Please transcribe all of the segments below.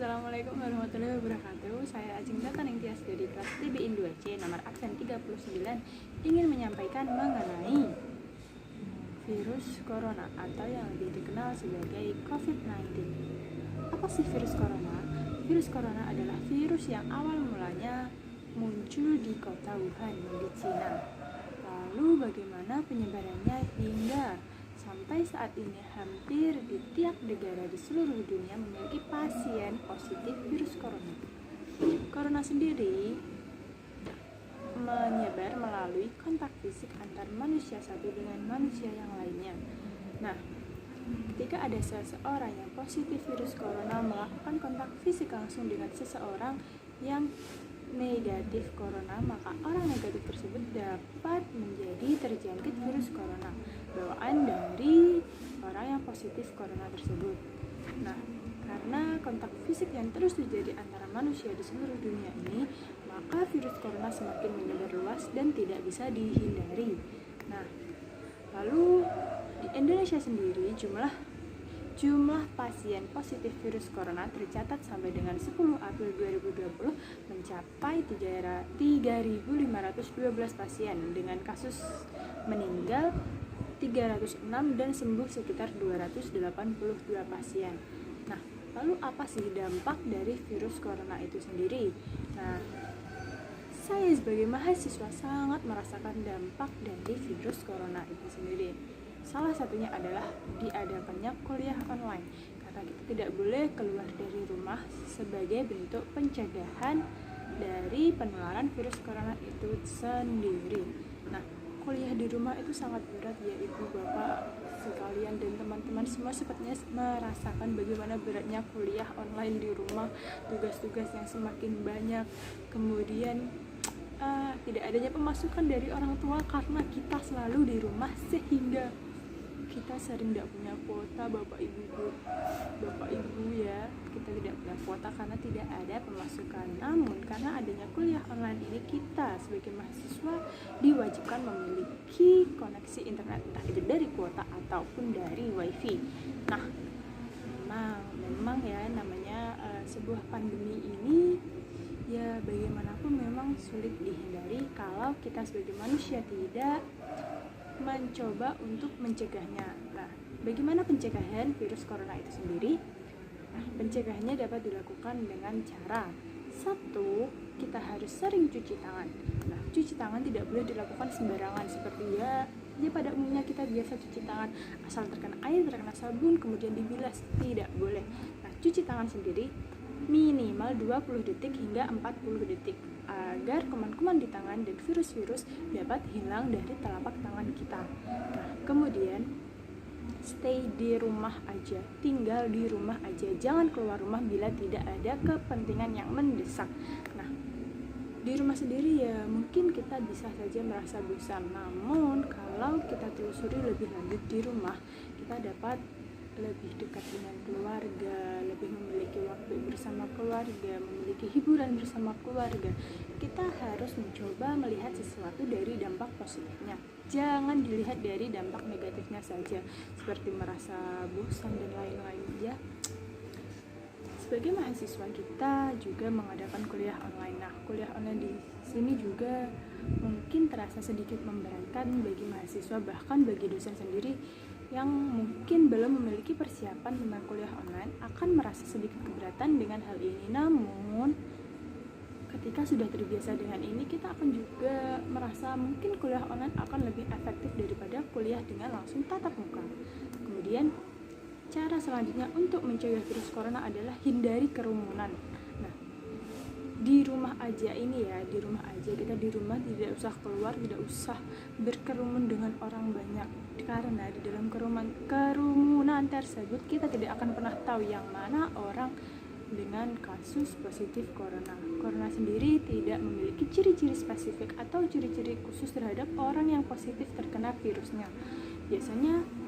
Assalamualaikum warahmatullahi wabarakatuh. Saya Ajeng Datan Tias dari kelas TBIN 2C nomor absen 39 ingin menyampaikan mengenai virus corona atau yang lebih dikenal sebagai COVID-19. Apa sih virus corona? Virus corona adalah virus yang awal mulanya muncul di kota Wuhan di Cina. Lalu bagaimana penyebarannya hingga sampai saat ini hampir di tiap negara di seluruh dunia memiliki pasien positif virus corona. Corona sendiri menyebar melalui kontak fisik antar manusia satu dengan manusia yang lainnya. Nah, ketika ada seseorang yang positif virus corona melakukan kontak fisik langsung dengan seseorang yang negatif corona, maka orang negatif tersebut dapat menjadi terjangkit virus corona bawaan dari orang yang positif corona tersebut. Nah, karena kontak fisik yang terus terjadi antara manusia di seluruh dunia ini, maka virus corona semakin menyebar luas dan tidak bisa dihindari. Nah, lalu di Indonesia sendiri jumlah pasien positif virus corona tercatat sampai dengan 10 April 2020 mencapai 3.512 pasien dengan kasus meninggal 306 dan sembuh sekitar 282 pasien. Nah, lalu apa sih dampak dari virus corona itu sendiri? Nah, saya sebagai mahasiswa sangat merasakan dampak dari virus corona itu sendiri. Salah satunya adalah diadakannya kuliah online, karena kita tidak boleh keluar dari rumah sebagai bentuk pencegahan dari penularan virus corona itu sendiri. Nah, kuliah di rumah itu sangat berat ya ibu bapak sekalian dan teman-teman semua sepertinya merasakan bagaimana beratnya kuliah online di rumah, tugas-tugas yang semakin banyak, kemudian tidak adanya pemasukan dari orang tua karena kita selalu di rumah sehingga kita sering tidak punya kuota bapak ibu ya, kita tidak punya kuota karena tidak ada pemasukan. Namun karena adanya kuliah online ini, kita sebagai mahasiswa diwajibkan memiliki koneksi internet, entah itu dari kuota ataupun dari wifi. Nah, memang ya namanya sebuah pandemi ini ya bagaimanapun memang sulit dihindari kalau kita sebagai manusia tidak mencoba untuk mencegahnya. Nah, bagaimana pencegahan virus corona itu sendiri? Nah, pencegahannya dapat dilakukan dengan cara 1. Kita harus sering cuci tangan. Nah, cuci tangan tidak boleh dilakukan sembarangan seperti ya pada umumnya kita biasa cuci tangan asal terkena air, terkena sabun, kemudian dibilas. Tidak boleh. Nah, cuci tangan sendiri minimal 20 detik hingga 40 detik agar kuman-kuman di tangan dan virus-virus dapat hilang dari telapak tangan kita. Nah, kemudian stay di rumah aja, tinggal di rumah aja, jangan keluar rumah bila tidak ada kepentingan yang mendesak. Nah, di rumah sendiri ya mungkin kita bisa saja merasa bosan, namun kalau kita telusuri lebih lanjut di rumah, kita dapat lebih dekat dengan keluarga, lebih memiliki waktu bersama keluarga, memiliki hiburan bersama keluarga. Kita harus mencoba melihat sesuatu dari dampak positifnya, jangan dilihat dari dampak negatifnya saja, seperti merasa bosan dan lain-lain ya. Sebagai mahasiswa kita juga mengadakan kuliah online. Nah, kuliah online di sini juga mungkin terasa sedikit memberatkan bagi mahasiswa, bahkan bagi dosen sendiri yang mungkin belum memiliki persiapan tentang kuliah online akan merasa sedikit keberatan dengan hal ini. Namun ketika sudah terbiasa dengan ini, kita akan juga merasa mungkin kuliah online akan lebih efektif daripada kuliah dengan langsung tatap muka. Kemudian cara selanjutnya untuk mencegah virus corona adalah hindari kerumunan. Nah, di rumah aja ini ya, di rumah aja, kita di rumah tidak usah keluar, tidak usah berkerumun dengan orang banyak, karena di dalam kerumunan tersebut kita tidak akan pernah tahu yang mana orang dengan kasus positif corona. Corona sendiri tidak memiliki ciri-ciri spesifik atau ciri-ciri khusus terhadap orang yang positif terkena virusnya. Biasanya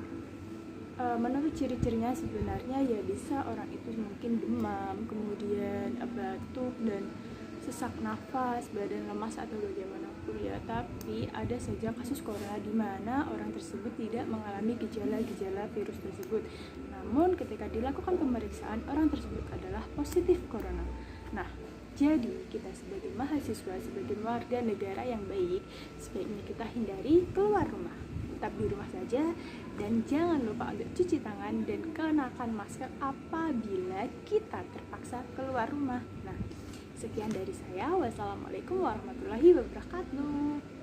menurut ciri-cirinya sebenarnya ya bisa orang itu mungkin demam, kemudian batuk dan sesak nafas, badan lemas atau bagaimanapun. betul ya, tapi ada saja kasus corona di mana orang tersebut tidak mengalami gejala-gejala virus tersebut. Namun ketika dilakukan pemeriksaan, orang tersebut adalah positif corona. Nah, jadi kita sebagai mahasiswa, sebagai warga negara yang baik, sebaiknya kita hindari keluar rumah. Tetap di rumah saja dan jangan lupa untuk cuci tangan dan kenakan masker apabila kita terpaksa keluar rumah. Nah, sekian dari saya. Wassalamualaikum warahmatullahi wabarakatuh.